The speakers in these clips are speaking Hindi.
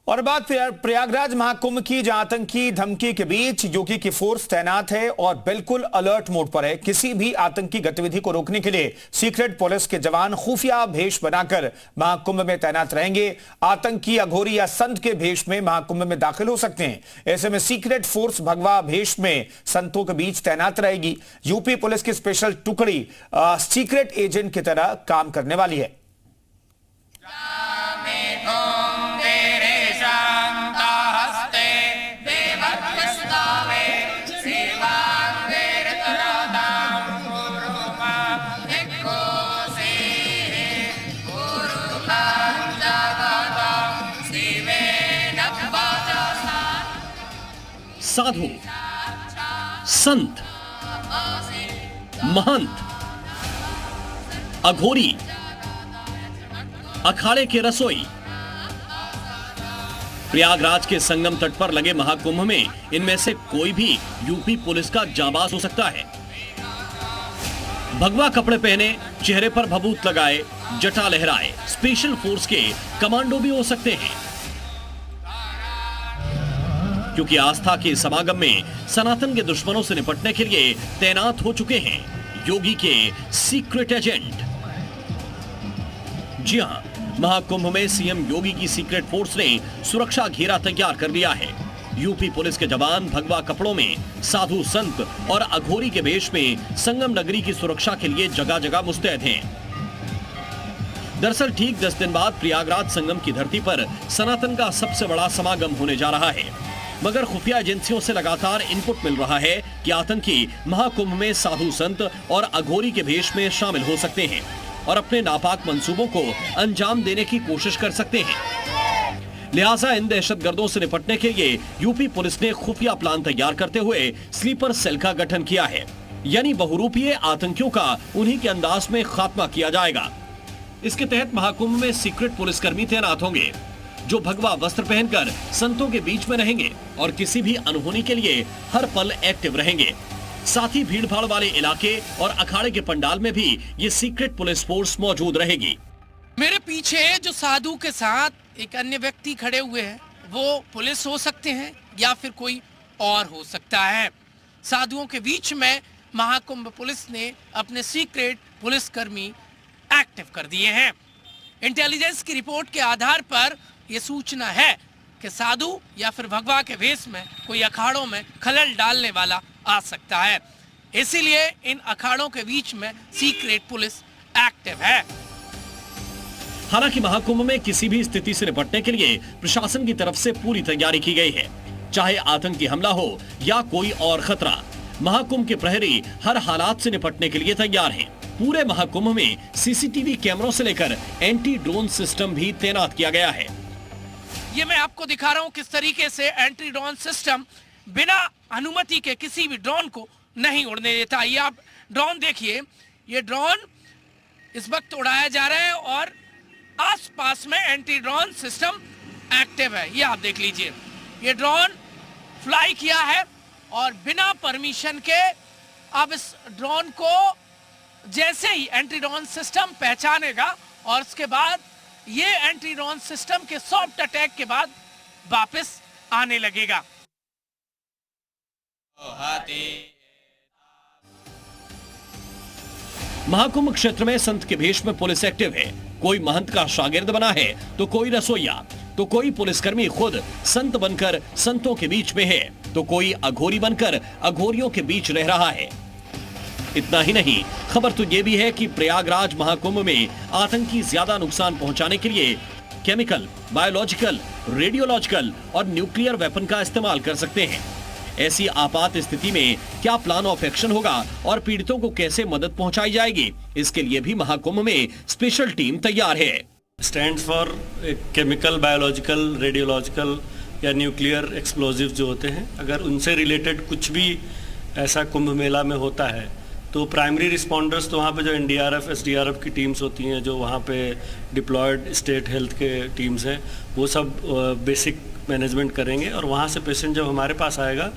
और बात प्रयागराज महाकुंभ की, जहां आतंकी धमकी के बीच योगी की फोर्स तैनात है और बिल्कुल अलर्ट मोड पर है। किसी भी आतंकी गतिविधि को रोकने के लिए सीक्रेट पुलिस के जवान खुफिया भेष बनाकर महाकुंभ में तैनात रहेंगे। आतंकी अघोरी या संत के भेष में महाकुंभ में दाखिल हो सकते हैं। ऐसे में सीक्रेट फोर्स भगवा भेष में संतों के बीच तैनात रहेगी। यूपी पुलिस की स्पेशल टुकड़ी सीक्रेट एजेंट की तरह काम करने वाली है। साधु, संत, महंत, अघोरी, अखाड़े के रसोई। प्रयागराज के संगम तट पर लगे महाकुंभ में इनमें से कोई भी यूपी पुलिस का जाबाज हो सकता है। भगवा कपड़े पहने, चेहरे पर भभूत लगाए, जटा लहराए स्पेशल फोर्स के कमांडो भी हो सकते हैं, क्योंकि आस्था के समागम में सनातन के दुश्मनों से निपटने के लिए तैनात हो चुके हैं योगी के सीक्रेट एजेंट। जी हां, महाकुंभ में सीएम योगी की सीक्रेट फोर्स ने सुरक्षा घेरा तैयार कर लिया है। यूपी पुलिस के जवान भगवा कपड़ों में, साधु संत और अघोरी के वेश में संगम नगरी की सुरक्षा के लिए जगह जगह मुस्तैद हैं। दरअसल ठीक 10 दिन बाद प्रयागराज संगम की धरती पर सनातन का सबसे बड़ा समागम होने जा रहा है, मगर खुफिया एजेंसियों से लगातार इनपुट मिल रहा है कि आतंकी महाकुंभ में साधु संत और अघोरी के भेष में शामिल हो सकते हैं और अपने नापाक मंसूबों को अंजाम देने की कोशिश कर सकते हैं। लिहाजा इन दहशतगर्दों से निपटने के लिए यूपी पुलिस ने खुफिया प्लान तैयार करते हुए स्लीपर सेल का गठन किया है, यानी बहुरूपीय आतंकियों का उन्हीं के अंदाज में खात्मा किया जाएगा। इसके तहत महाकुंभ में सीक्रेट पुलिसकर्मी तैनात होंगे जो भगवा वस्त्र पहनकर संतों के बीच में रहेंगे और किसी भी अनहोनी के लिए हर पल एक्टिव रहेंगे। साथ ही भीड़ भाड़ वाले इलाके और अखाड़े के पंडाल में भी ये सीक्रेट पुलिस फोर्स मौजूद रहेगी। मेरे पीछे जो साधु के साथ एक अन्य व्यक्ति खड़े हुए हैं, वो पुलिस हो सकते हैं या फिर कोई और हो सकता है। साधुओं के बीच में महाकुंभ पुलिस ने अपने सीक्रेट पुलिसकर्मी एक्टिव कर दिए हैं। इंटेलिजेंस की रिपोर्ट के आधार पर यह सूचना है कि साधु या फिर भगवा के वेश में कोई अखाड़ों में खलल डालने वाला आ सकता है, इसीलिए इन अखाड़ों के बीच में सीक्रेट पुलिस एक्टिव है। हालांकि महाकुंभ में किसी भी स्थिति से निपटने के लिए प्रशासन की तरफ से पूरी तैयारी की गई है। चाहे आतंकी हमला हो या कोई और खतरा, महाकुंभ के प्रहरी हर हालात से निपटने के लिए तैयार हैं। पूरे महाकुंभ में सीसीटीवी कैमरों से लेकर एंटी ड्रोन सिस्टम भी तैनात किया गया है। ये मैं आपको दिखा रहा हूँ किस तरीके से एंटी ड्रोन सिस्टम बिना अनुमति के किसी भी ड्रोन को नहीं उड़ने देता। ये आप ड्रोन देखिए, ये ड्रोन इस वक्त उड़ाया जा रहा है और आसपास में एंटी ड्रोन सिस्टम एक्टिव है। ये आप देख लीजिए, ये ड्रोन फ्लाई किया है और बिना परमिशन के अब इस ड्रोन को जैसे ही एंटी ड्रोन सिस्टम पहचानेगा और उसके बाद ये एंटी ड्रोन सिस्टम के सॉफ्ट अटैक के बाद वापस आने लगेगा। महाकुंभ क्षेत्र में संत के भेष में पुलिस एक्टिव है। कोई महंत का शागिर्द बना है तो कोई रसोइया, तो कोई पुलिसकर्मी खुद संत बनकर संतों के बीच में है, तो कोई अघोरी बनकर अघोरियों के बीच रह रहा है। इतना ही नहीं, खबर तो यह भी है कि प्रयागराज महाकुंभ में आतंकी ज्यादा नुकसान पहुंचाने के लिए केमिकल, बायोलॉजिकल, रेडियोलॉजिकल और न्यूक्लियर वेपन का इस्तेमाल कर सकते हैं। ऐसी आपात स्थिति में क्या प्लान ऑफ एक्शन होगा और पीड़ितों को कैसे मदद पहुंचाई जाएगी, इसके लिए भी महाकुंभ में स्पेशल टीम तैयार है। Stand for chemical, biological, radiological या न्यूक्लियर एक्सप्लोजिव जो होते हैं, अगर उनसे रिलेटेड कुछ भी ऐसा कुंभ मेला में होता है तो प्राइमरी रिस्पॉन्डर्स, तो वहाँ पे जो एनडीआरएफ, एसडीआरएफ की टीम्स होती हैं, जो वहाँ पे डिप्लॉयड स्टेट हेल्थ के टीम्स हैं, वो सब बेसिक मैनेजमेंट करेंगे। और वहाँ से पेशेंट जब हमारे पास आएगा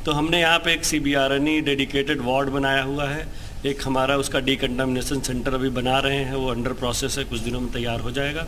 तो हमने यहाँ पे एक CBRNE डेडिकेटेड वार्ड बनाया हुआ है। एक हमारा उसका डिकंटामिनेशन सेंटर अभी बना रहे हैं, वो अंडर प्रोसेस है, कुछ दिनों में तैयार हो जाएगा।